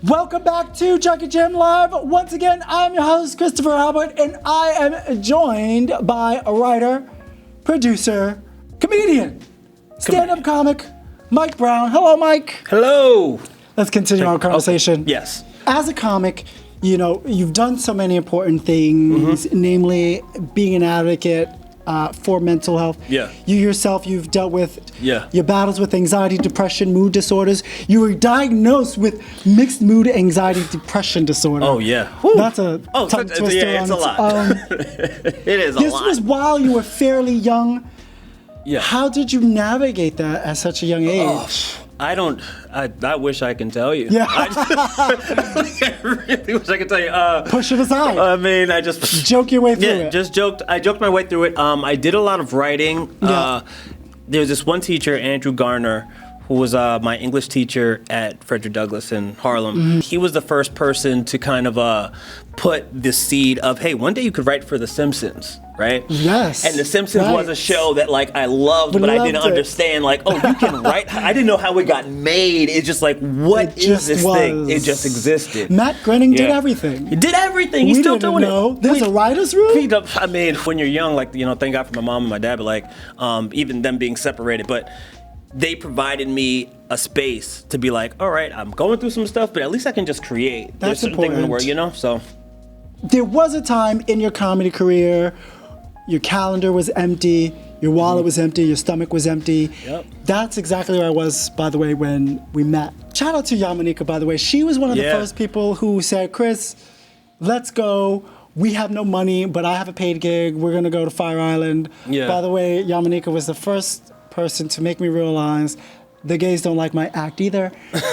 Welcome back to Junkie Jam Live. Once again, I'm your host, Christopher Albert, and I am joined by a writer, producer, comedian, stand-up comic, Mike Brown. Hello, Mike. Hello. Let's continue our conversation. Okay. Yes. As a comic, you know, you've done so many important things, namely being an advocate for mental health. Yeah. You yourself, you've dealt with Yeah. your battles with anxiety, depression, mood disorders. You were diagnosed with mixed mood anxiety depression disorder. Oh, yeah. That's a tongue twister. Yeah, it's a lot. It is a lot. This was while you were fairly young. Yeah. How did you navigate that at such a young age? I wish I can tell you. Yeah. I really wish I could tell you. Push it aside. I mean, I just Joke your way through it. just joked. I joked my way through it. I did a lot of writing. Yeah. There was this one teacher, Andrew Garner, who was my English teacher at Frederick Douglass in Harlem. He was the first person to kind of put the seed of, hey, one day you could write for The Simpsons, right? Yes. And The Simpsons was a show that like I loved, but I didn't understand. Like, oh, you can write. I didn't know how it got made. It's just like, what is this thing? It just existed. Matt Groening did everything. He did everything. He's still doing it. There's a writer's room? I mean, when you're young, like, you know, thank God for my mom and my dad, but like, even them being separated, but they provided me a space to be like, all right, I'm going through some stuff, but at least I can just create. That's There's certain things in the world, you know? So there was a time in your comedy career, your calendar was empty, your wallet was empty, your stomach was empty. Yep. That's exactly where I was, by the way, when we met. Shout out to Yamanika, by the way. She was one of the first people who said, Chris, let's go. We have no money, but I have a paid gig. We're going to go to Fire Island. Yeah. By the way, Yamanika was the first person to make me realize the gays don't like my act either. But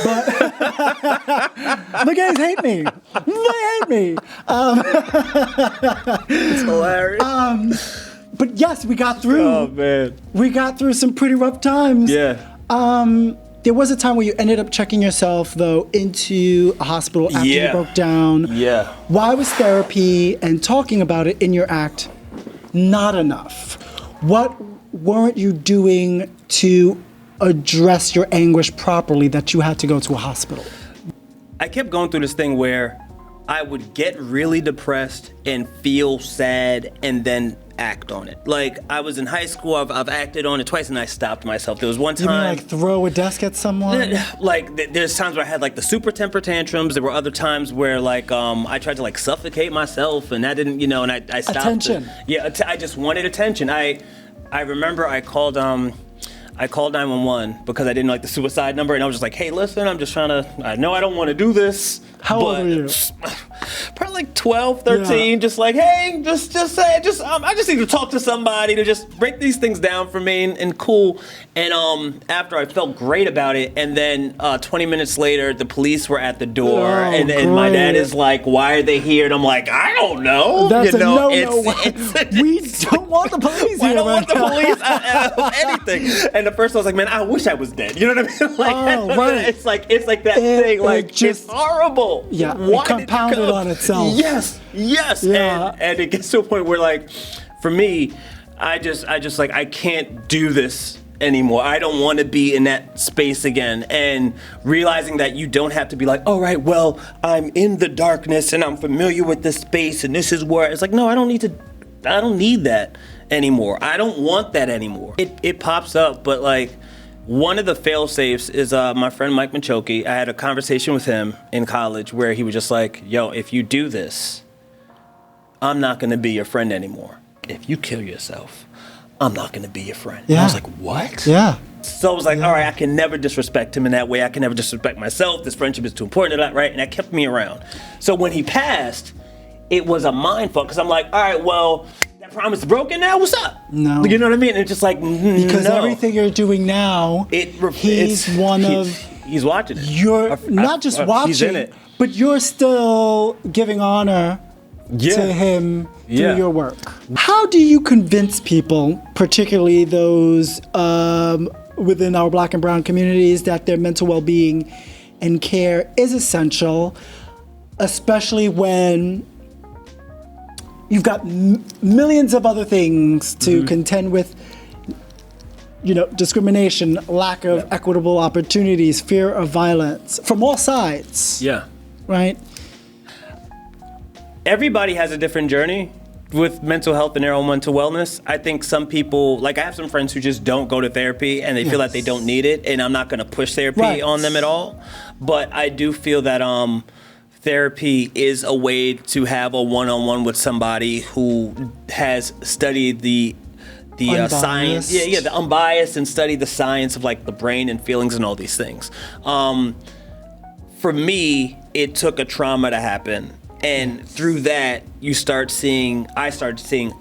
the gays hate me. They hate me. it's hilarious. But yes, we got through. Oh, man. We got through some pretty rough times. Yeah. There was a time where you ended up checking yourself, though, into a hospital after you broke down. Yeah. Why was therapy and talking about it in your act not enough? What weren't you doing to address your anguish properly that you had to go to a hospital? I kept going through this thing where I would get really depressed and feel sad and then act on it. Like, I was in high school, I've acted on it twice and I stopped myself. There was one time. You mean like throw a desk at someone? Like, there's times where I had like the super temper tantrums. There were other times where like I tried to like suffocate myself and that didn't, you know, and I stopped. Attention. I just wanted attention. I remember I called 911 because I didn't like the suicide number, and I was just like, hey, listen, I'm just trying to, I know I don't want to do this. How old were you? Probably like 12, 13, just like, hey, I just need to talk to somebody to just break these things down for me and cool. And after I felt great about it, and then 20 minutes later, the police were at the door, and my dad is like, why are they here? And I'm like, I don't know. That's you know, we don't want the police here. I don't want the police anything. And at first I was like, man, I wish I was dead. You know what I mean? Like, right. It's like that thing. Like, it's horrible. Yeah, it compounded on itself. Yes. Yeah. And it gets to a point where, like, for me, I just like, I can't do this anymore. I don't want to be in that space again. And realizing that you don't have to be like, all right, well, I'm in the darkness and I'm familiar with this space and this is where it's like, no, I don't need that anymore. I don't want that anymore. It pops up, but like, one of the fail-safes is my friend Mike Machoki. I had a conversation with him in college where he was just like, yo, if you do this, I'm not going to be your friend anymore. If you kill yourself, I'm not going to be your friend. Yeah. And I was like, what? Yeah. So I was like, all right, I can never disrespect him in that way. I can never disrespect myself. This friendship is too important to that, right? And that kept me around. So when he passed, it was a mind fuck because I'm like, all right, well, that promise is broken now. What's up? No. You know what I mean? It's just like, because everything you're doing now, he's watching it. You're not just watching, he's in it, but you're still giving honor to him through your work. How do you convince people, particularly those within our Black and Brown communities, that their mental well-being and care is essential, especially when you've got millions of other things to contend with, you know, discrimination, lack of equitable opportunities, fear of violence from all sides. Yeah. right? Everybody has a different journey with mental health and their own mental wellness. I think some people, like I have some friends who just don't go to therapy and they feel like they don't need it, and I'm not going to push therapy on them at all. But I do feel that therapy is a way to have a one-on-one with somebody who has studied the science, the unbiased, and studied the science of like the brain and feelings and all these things. For me, it took a trauma to happen. And through that, I started seeing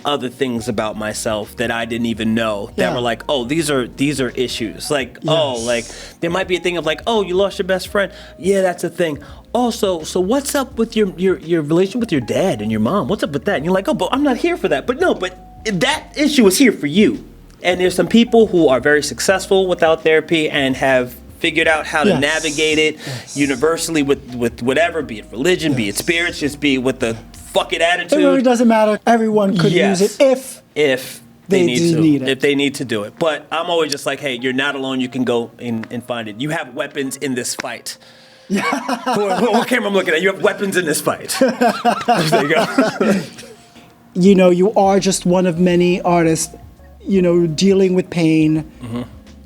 other things about myself that I didn't even know that were like, oh, these are issues. Like, oh, like there might be a thing of like, oh, you lost your best friend. Yeah, that's a thing. Also, so what's up with your relation with your dad and your mom? What's up with that? And you're like, oh, but I'm not here for that. But no, but that issue is here for you. And there's some people who are very successful without therapy and have figured out how to navigate it universally with whatever, be it religion, be it spirits, just be with the fuck it attitude. It really doesn't matter. Everyone could use it if they need it. If they need to do it. But I'm always just like, hey, you're not alone. You can go and find it. You have weapons in this fight. What camera I'm looking at? You have weapons in this fight. There you go. You know, you are just one of many artists, you know, dealing with pain.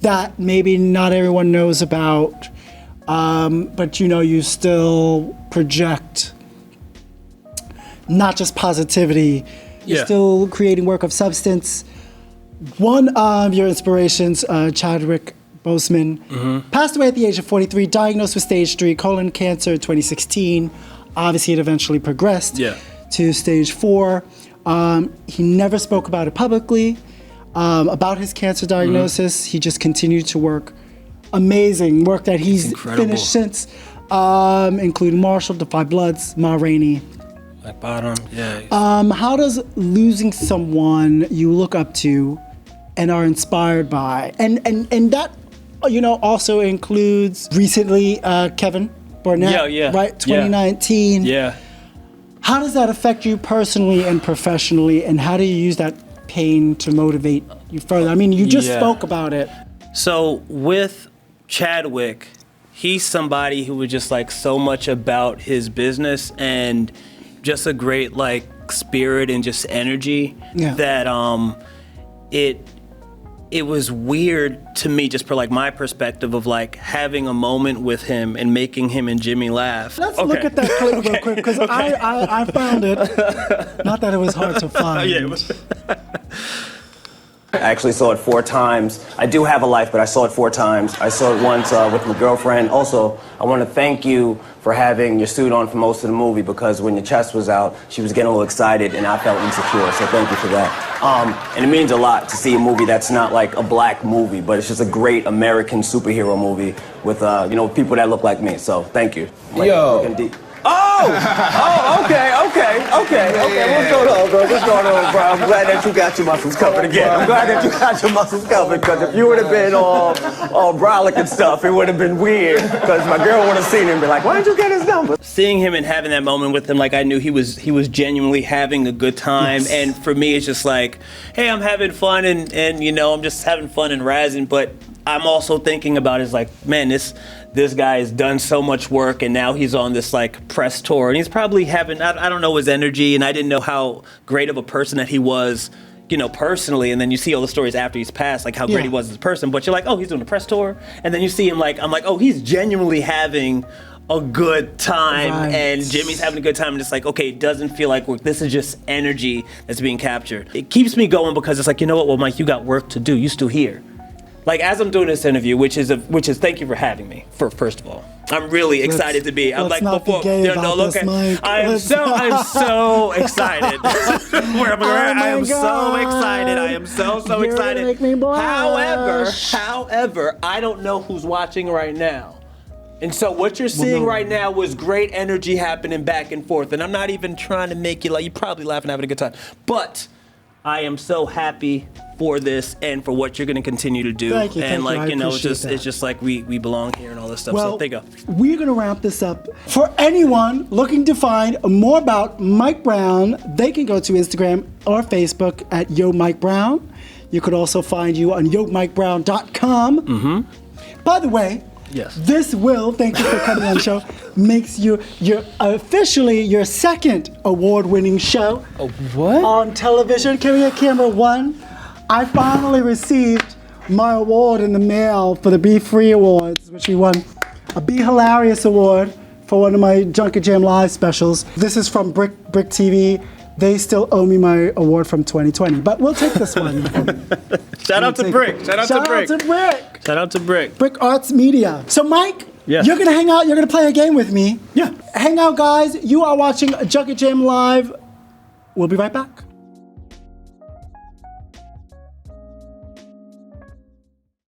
That maybe not everyone knows about, but you know, you still project not just positivity, you're still creating work of substance. One of your inspirations, Chadwick Boseman, passed away at the age of 43, diagnosed with stage 3 colon cancer in 2016. Obviously, it eventually progressed to stage 4. He never spoke about it publicly. About his cancer diagnosis. He just continued to work. Amazing work that he's finished since, including Marshall, The Five Bloods, Ma Rainey. Black Bottom, how does losing someone you look up to and are inspired by, and that, you know, also includes recently Kevin Burnett, right? 2019. How does that affect you personally and professionally, and how do you use that pain to motivate you further? I mean, you just spoke about it. So with Chadwick, he's somebody who was just like so much about his business and just a great like spirit and just energy that it was weird to me, just for like my perspective of like having a moment with him and making him and Jimmy laugh. Let's look at that clip real quick, because I found it. Not that it was hard to find. It was. I actually saw it 4 times. I do have a life, but I saw it 4 times. I saw it once with my girlfriend. Also, I want to thank you for having your suit on for most of the movie, because when your chest was out, she was getting a little excited and I felt insecure, so thank you for that. And it means a lot to see a movie that's not like a black movie, but it's just a great American superhero movie with, you know, people that look like me, so thank you. Okay. What's going on, bro? I'm glad that you got your muscles covered again. I'm glad that you got your muscles covered, because if you would have been all brolic and stuff, it would have been weird, because my girl would have seen him and be like, why didn't you get his number? Seeing him and having that moment with him, like I knew he was genuinely having a good time. And for me, it's just like, hey, I'm having fun and you know, I'm just having fun and razzing, but I'm also thinking about is like, man, this guy has done so much work, and now he's on this like press tour, and he's probably having, I don't know his energy, and I didn't know how great of a person that he was, you know, personally. And then you see all the stories after he's passed, like how great he was as a person, but you're like, oh, he's doing a press tour, and then you see him like, I'm like, oh, he's genuinely having a good time, and Jimmy's having a good time, and it's like, okay, it doesn't feel like work. This is just energy that's being captured. It keeps me going, because it's like, you know what, well, Mike, you got work to do. You still here. Like, as I'm doing this interview, which is thank you for having me. First of all, I'm really excited to be. I'm like, before, I am so excited. I am so excited. I am so excited. However, I don't know who's watching right now. And so what you're seeing right now was great energy happening back and forth. And I'm not even trying to make you, like, you're probably laughing, having a good time. But I am so happy for this and for what you're going to continue to do. Thank you. And like, you know, it's that. just like we belong here and all this stuff. Well, so there you go. We're going to wrap this up. For anyone looking to find more about Mike Brown, they can go to Instagram or Facebook at Yo Mike Brown. You could also find you on YoMikeBrown.com. By the way, Yes. This will, thank you for coming on the show, makes you officially your second award-winning show What? on television. Career Camera 1. I finally received my award in the mail for the Be Free Awards, which we won a Be Hilarious award for one of my Junket Jam Live specials. This is from Brick TV. They still owe me my award from 2020, but we'll take this one. Shout out to Brick. Shout out to Brick. Shout out to Brick. Brick Arts Media. So Mike, Yes. you're gonna hang out, you're gonna play a game with me. Yeah. Hang out, guys. You are watching Junket Jam Live. We'll be right back.